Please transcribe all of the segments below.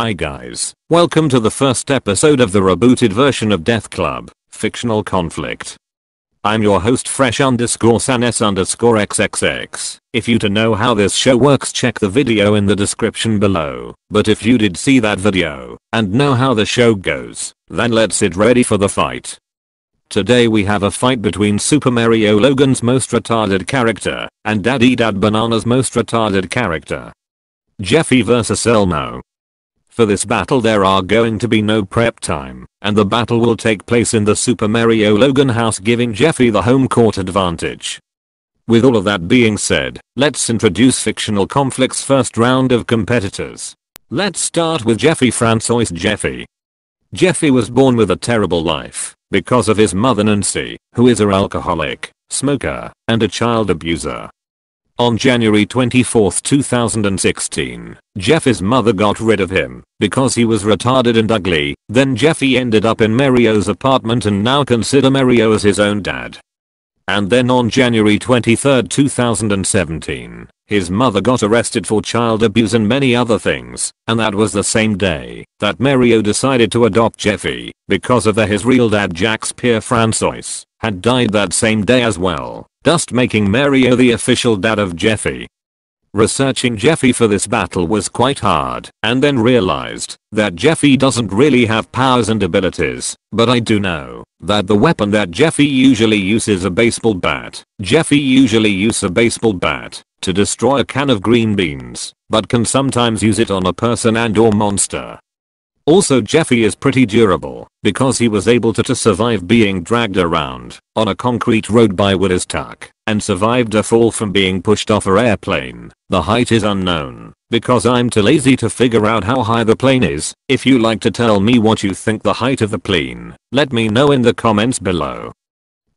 Hi guys, welcome to the first episode of the rebooted version of Death Club, Fictional Conflict. I'm your host fresh_sanes_xxx. If you to know how this show works, check the video in the description below. But if you did see that video and know how the show goes, then let's get ready for the fight. Today we have a fight between SuperMarioLogan's most retarded character and Daddy Dad Banana's most retarded character. Jeffy vs Elmo. For this battle there are going to be no prep time, and the battle will take place in the SuperMarioLogan house, giving Jeffy the home court advantage. With all of that being said, let's introduce Fictional Conflict's first round of competitors. Let's start with Jeffy Francois Jeffy. Jeffy was born with a terrible life because of his mother Nancy, who is an alcoholic, smoker, and a child abuser. On January 24, 2016, Jeffy's mother got rid of him because he was retarded and ugly. Then Jeffy ended up in Mario's apartment and now consider Mario as his own dad. And then on January 23, 2017, his mother got arrested for child abuse and many other things, and that was the same day that Mario decided to adopt Jeffy because of his real dad Jacques Pierre Francois had died that same day as well, thus making Mario the official dad of Jeffy. Researching Jeffy for this battle was quite hard, and then realized that Jeffy doesn't really have powers and abilities, but I do know that the weapon that Jeffy usually uses a baseball bat. Jeffy usually uses a baseball bat to destroy a can of green beans, but can sometimes use it on a person and or monster. Also, Jeffy is pretty durable because he was able to survive being dragged around on a concrete road by Woodstock and survived a fall from being pushed off an airplane. The height is unknown because I'm too lazy to figure out how high the plane is. If you like to tell me what you think the height of the plane, let me know in the comments below.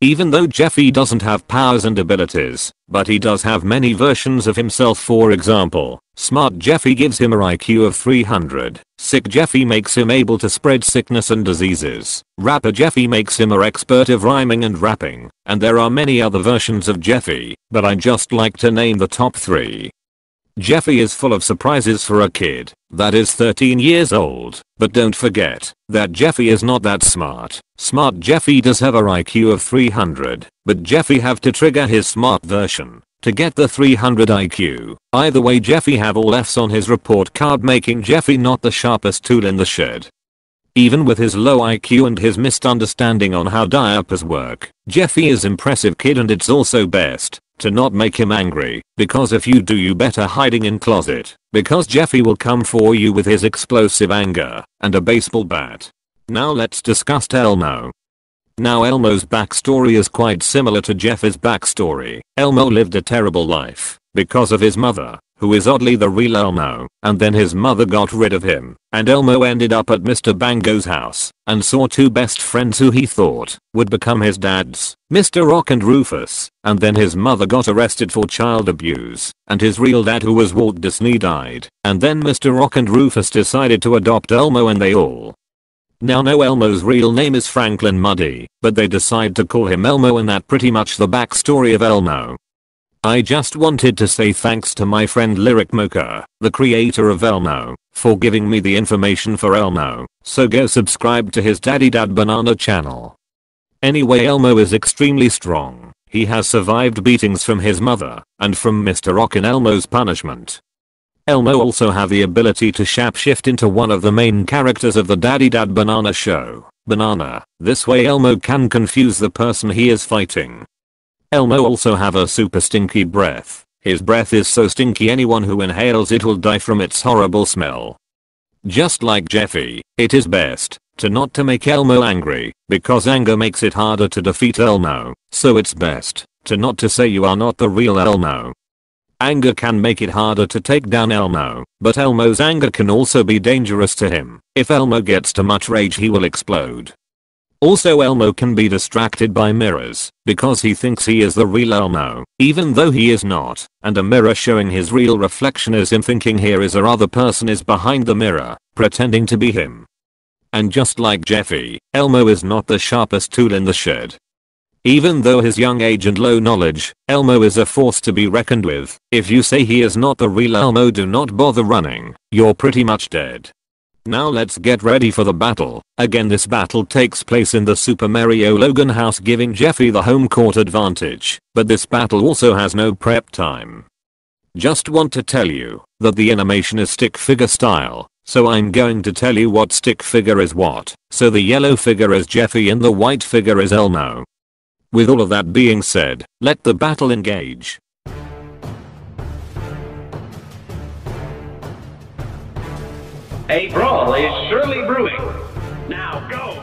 Even though Jeffy doesn't have powers and abilities, but he does have many versions of himself. For example, Smart Jeffy gives him an IQ of 300, Sick Jeffy makes him able to spread sickness and diseases, Rapper Jeffy makes him an expert of rhyming and rapping, and there are many other versions of Jeffy, but I just like to name the top 3. Jeffy is full of surprises for a kid that is 13 years old, but don't forget that Jeffy is not that smart. Smart Jeffy does have an IQ of 300, but Jeffy have to trigger his smart version to get the 300 IQ. Either way, Jeffy have all F's on his report card, making Jeffy not the sharpest tool in the shed. Even with his low IQ and his misunderstanding on how diapers work, Jeffy is impressive kid, and it's also best to not make him angry, because if you do, you better hiding in closet, because Jeffy will come for you with his explosive anger and a baseball bat. Now let's discuss Elmo. Now Elmo's backstory is quite similar to Jeffy's backstory. Elmo lived a terrible life because of his mother, who is oddly the real Elmo, and then his mother got rid of him, and Elmo ended up at Mr. Bango's house and saw two best friends who he thought would become his dads, Mr. Rock and Rufus, and then his mother got arrested for child abuse, and his real dad, who was Walt Disney, died, and then Mr. Rock and Rufus decided to adopt Elmo, and they all now know Elmo's real name is Franklin Muddy, but they decide to call him Elmo, and that pretty much the backstory of Elmo. I just wanted to say thanks to my friend Lyric Mocha, the creator of Elmo, for giving me the information for Elmo, so go subscribe to his Daddy Dad Banana channel. Anyway, Elmo is extremely strong. He has survived beatings from his mother and from Mr. Rock in Elmo's punishment. Elmo also have the ability to shapeshift into one of the main characters of the Daddy Dad Banana show, Banana. This way Elmo can confuse the person he is fighting. Elmo also have a super stinky breath. His breath is so stinky anyone who inhales it will die from its horrible smell. Just like Jeffy, it is best to not to make Elmo angry, because anger makes it harder to defeat Elmo, so it's best to not to say you are not the real Elmo. Anger can make it harder to take down Elmo, but Elmo's anger can also be dangerous to him. If Elmo gets too much rage, he will explode. Also, Elmo can be distracted by mirrors because he thinks he is the real Elmo, even though he is not, and a mirror showing his real reflection is him thinking here is a other person is behind the mirror, pretending to be him. And just like Jeffy, Elmo is not the sharpest tool in the shed. Even though his young age and low knowledge, Elmo is a force to be reckoned with. If you say he is not the real Elmo, do not bother running. You're pretty much dead. Now let's get ready for the battle. Again, this battle takes place in the Super Mario Logan house, giving Jeffy the home court advantage, but this battle also has no prep time. Just want to tell you that the animation is stick figure style, so I'm going to tell you what stick figure is what. So the yellow figure is Jeffy and the white figure is Elmo. With all of that being said, let the battle engage. A brawl is surely brewing. Now go!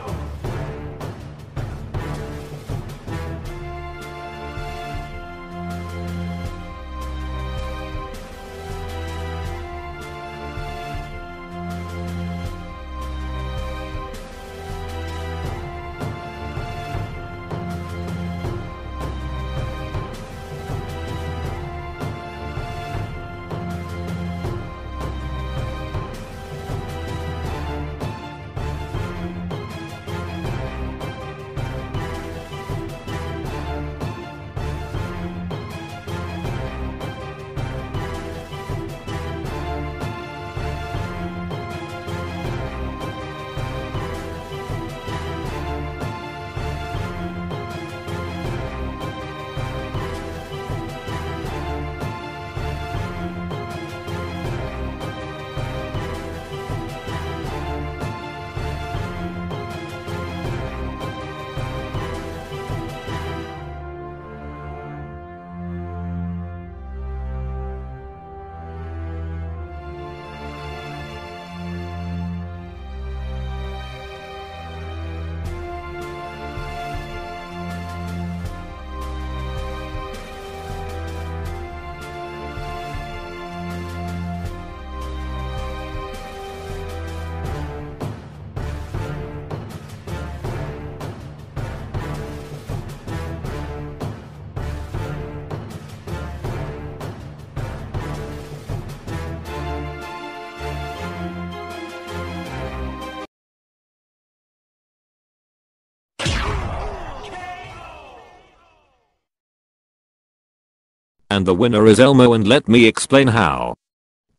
And the winner is Elmo, and let me explain how.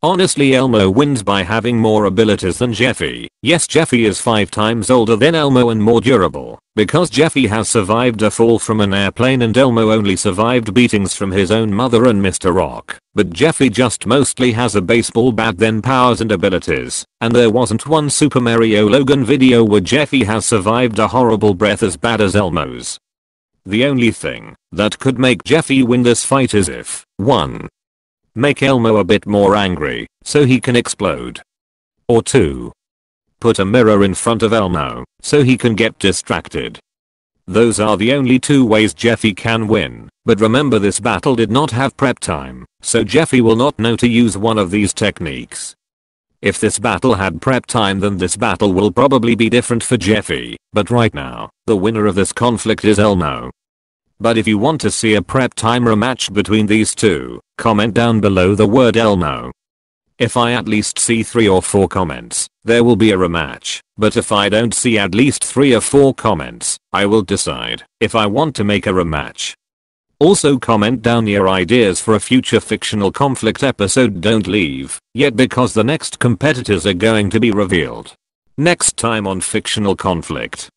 Honestly, Elmo wins by having more abilities than Jeffy. Yes, Jeffy is 5 times older than Elmo and more durable, because Jeffy has survived a fall from an airplane and Elmo only survived beatings from his own mother and Mr. Rock. But Jeffy just mostly has a baseball bat, then powers and abilities, and there wasn't one Super Mario Logan video where Jeffy has survived a horrible breath as bad as Elmo's. The only thing that could make Jeffy win this fight is if 1. Make Elmo a bit more angry so he can explode. Or 2. Put a mirror in front of Elmo so he can get distracted. Those are the only 2 ways Jeffy can win, but remember, this battle did not have prep time, so Jeffy will not know to use one of these techniques. If this battle had prep time, then this battle will probably be different for Jeffy, but right now, the winner of this conflict is Elmo. But if you want to see a prep time rematch between these 2, comment down below the word Elmo. If I at least see 3 or 4 comments, there will be a rematch, but if I don't see at least 3 or 4 comments, I will decide if I want to make a rematch. Also comment down your ideas for a future fictional conflict episode. Don't leave yet, because the next competitors are going to be revealed next time on Fictional Conflict.